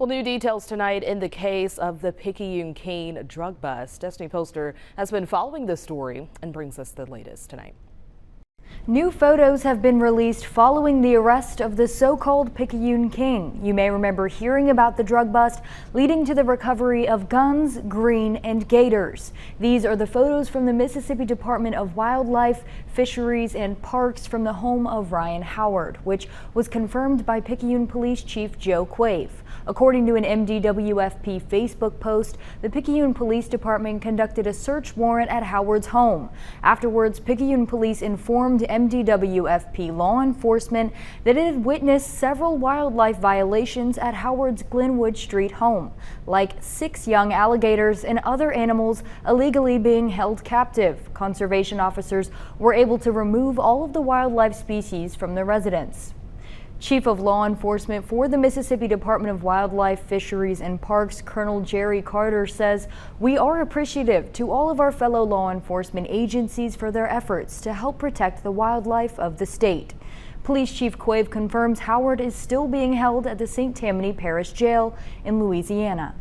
Well, new details tonight in the case of the Picayune King drug bust. Destiny Poster has been following this story and brings us the latest tonight. New photos have been released following the arrest of the so-called Picayune King. You may remember hearing about the drug bust leading to the recovery of guns, green, and gators. These are the photos from the Mississippi Department of Wildlife, Fisheries, and Parks from the home of Ryan Howard, which was confirmed by Picayune Police Chief Joe Quave. According to an MDWFP Facebook post, the Picayune Police Department conducted a search warrant at Howard's home. Afterwards, Picayune Police informed MDWFP law enforcement that it had witnessed several wildlife violations at Howard's Glenwood Street home, like 6 young alligators and other animals illegally being held captive. Conservation officers were able to remove all of the wildlife species from the residence. Chief of Law Enforcement for the Mississippi Department of Wildlife, Fisheries, and Parks, Colonel Jerry Carter says, "We are appreciative to all of our fellow law enforcement agencies for their efforts to help protect the wildlife of the state." Police Chief Quave confirms Howard is still being held at the St. Tammany Parish Jail in Louisiana.